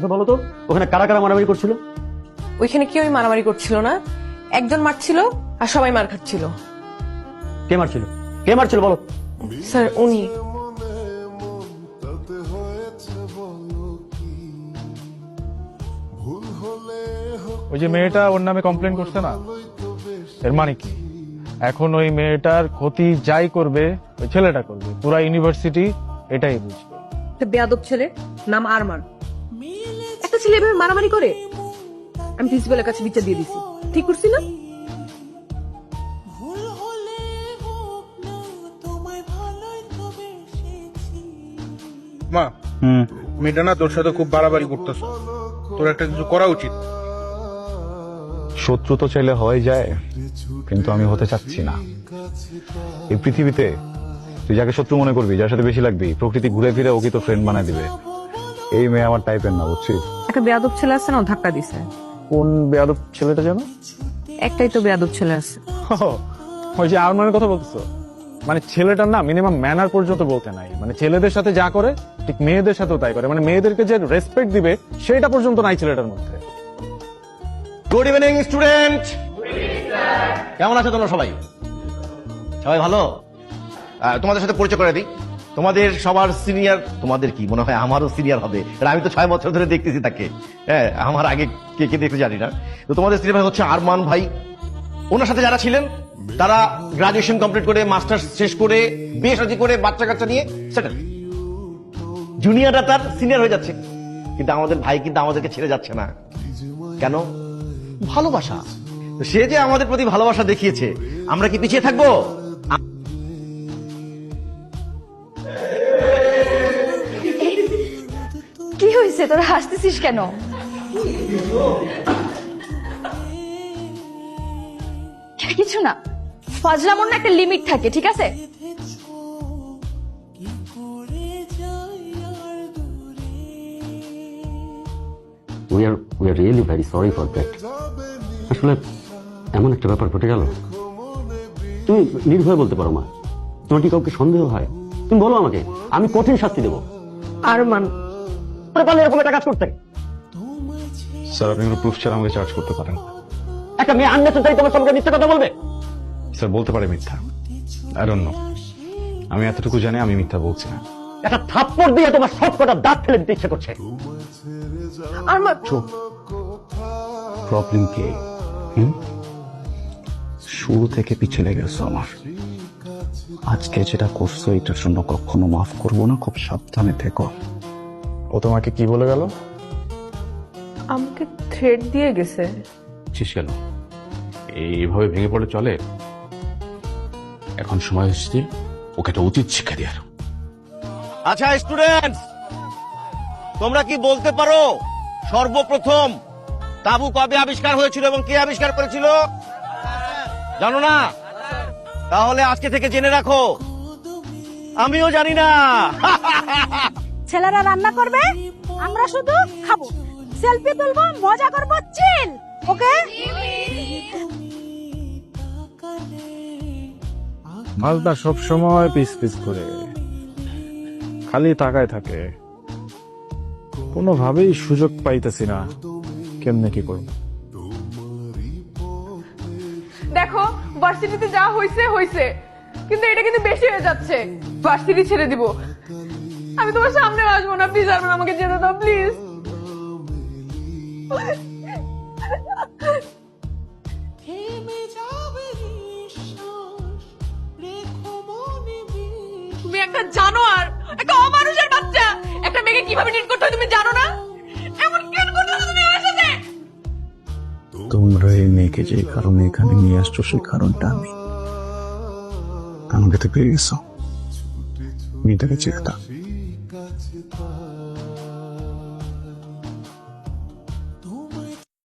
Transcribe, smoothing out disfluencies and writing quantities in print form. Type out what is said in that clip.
আচ্ছা বলো তো, ওখানে কারা কারা মারামারি করছিল? ওইখানে কেউই মারামারি করছিল না, একজন মারছিল আর সবাই মার খাচ্ছিল। কে মারছিল? কে মারছিল বলো? স্যার উনি। ওই যে মেয়েটা ওর নামে কমপ্লেন করছে না, এর মানে কি এখন ওই মেয়েটার ক্ষতি যাই করবে ওই ছেলেটা করবে, পুরা ইউনিভার্সিটি এটাই বুঝবে। একটা বেয়াদব ছেলে নাম আরমান, একটা ছেলে এভাবে মারামারি করে। আমি প্রিন্সিপালের কাছে বিচার দিয়ে দিছি, ঠিক করছি না? মা, মেয়েটা না তোর সাথে খুব বাড়াবাড়ি করতেছ, তোর একটা কিছু করা উচিত। শত্রু তো চাইলে হয়ে যায়, কিন্তু আমি হতে চাচ্ছি না। এই পৃথিবীতে তুই যাকে শত্রু মনে করবি, যার সাথে বেশি লাগবি, প্রকৃতি ঘুরে ফিরে ওকে তো ফ্রেন্ড বানায় দিবে। এই মেয়ে আমার টাইপের না, বুঝছিস? একটা বেয়াদব ছেলে আছে না, ও ধাক্কা দিছে। কোন বেয়াদব ছেলেটা যেন? একটাই তো বেয়াদব ছেলে আছে। ওই যে আরমানের কথা বলতেছো, মানে ছেলেটার না মিনিমাম ম্যানার পর্যন্ত বলতে নাই, মানে ছেলেদের সাথে যা করে ঠিক মেয়েদের সাথেও তাই করে, মানে মেয়েদেরকে যে রেসপেক্ট দিবে সেটা পর্যন্ত নাই ছেলেটার মধ্যে। গুড ইভিনিং স্টুডেন্ট, কেমন আছো তোমরা সবাই? সবাই ভালো? তোমাদের সাথে পরিচয় করে দিই, তোমাদের সবার সিনিয়র। তোমাদের কি মনে হয় আমারও সিনিয়র হবে? আমি তো 6 বছর ধরে দেখতেছি তাকে। হ্যাঁ, আমার আগে কে কে দেখতে জানি না। তো তোমাদের সিনিয়র ভাই হচ্ছে আরমান ভাই। ওনার সাথে যারা ছিলেন তারা গ্রাজুয়েশন কমপ্লিট করে, মাস্টার্স শেষ করে, বিয়ে শাদী করে, বাচ্চা কাচ্চা নিয়ে সেটেল। জুনিয়ররা তার সিনিয়র হয়ে যাচ্ছে, কিন্তু আমাদের ভাই কিন্তু আমাদেরকে ছেড়ে যাচ্ছে না। কেন? ভালোবাসা। তো সে যে আমাদের প্রতি ভালোবাসা দেখিয়েছে, আমরা কি পিছিয়ে থাকবো? কি হয়েছে, তোরা হাসতেছিস কেন? কিছু না, ফজলামোর না একটা লিমিট থাকে, ঠিক আছে? we are really very sorry for that. আসলে এমন একটা ব্যাপার ঘটে গেল। তুমি নির্ভয়ে বলতে পারো মা, তোমার কি কাউকে সন্দেহ হয়? তুমি বলো আমাকে, আমি কঠিন শাস্তি দেবো। আরমান পারলে এরকম একটা কাজ করতে। স্যার আপনি কোনো প্রুফ ছাড়া আমাকে চার্জ করতে পারেন না। একটা মেয়ে আননেসেসারি তোমার সঙ্গে মিথ্যা কথা বলবে? স্যার বলতে পারে মিথ্যা, আই ডোন্ট নো। আমি এতটুকু জানি আমি মিথ্যা বলছি না। একটা থাপ্পড় দিয়ে তোমার সব কটা দাঁত ফেলে দিতে ইচ্ছে করছে। আরমান চুপ। প্রবলেম কি? শুরু থেকে পিছনে গেছো আমার। আজকে যেটা করছো এটার জন্য কখনো মাফ করবো না, খুব সাবধানে থেকো। ও তোমাকে কি বলে গেল? আমাকে থ্রেড দিয়ে গেছে। শেষ গেল, এইভাবে ভেঙে পড়ে চলে? এখন সময় হচ্ছে ওকে একটা উচিত শিক্ষা দেওয়ার। আচ্ছা স্টুডেন্টস, তোমরা কি বলতে পারো সর্বপ্রথম তাবু কবে আবিষ্কার হয়েছিল এবং কে আবিষ্কার করেছিল? জানো না? তাহলে আজকে থেকে জেনে রাখো, আমিও জানি না। ছেলেরা রান্না করবে, আমরা শুধু খাবো, সেলফি তুলবো, মজা করবো, চিল। ওকে? মালদা সব সময় পিস পিস করে খালি তাকায় থাকে, কোনোভাবেই সুযোগ পাইতেছি না কেমনে কি করব। দেখো ভার্সিটিতে যা হইছে হইছে, কিন্তু এটা কিন্তু বেশি হয়ে যাচ্ছে। ভার্সিটি ছেড়ে দিব, আমি তোমার সামনে আসবো না। প্লিজ আরমান, আমাকে যেতে দাও প্লিজ। তুমি একটা জানোয়ার, একটা অমানুষের বাচ্চা। একটা মেয়েকে কিভাবে ট্রিট করতে হয় তুমি জানো না? এমন কেন করতেছো তুমি আমার সাথে? তোমরা এই মেয়েকে যে কারণে এখানে নিয়ে আসছো সেই কারণটা আমি। আমাকে তো পেয়ে গেছো, মেয়েটাকে চেয়ে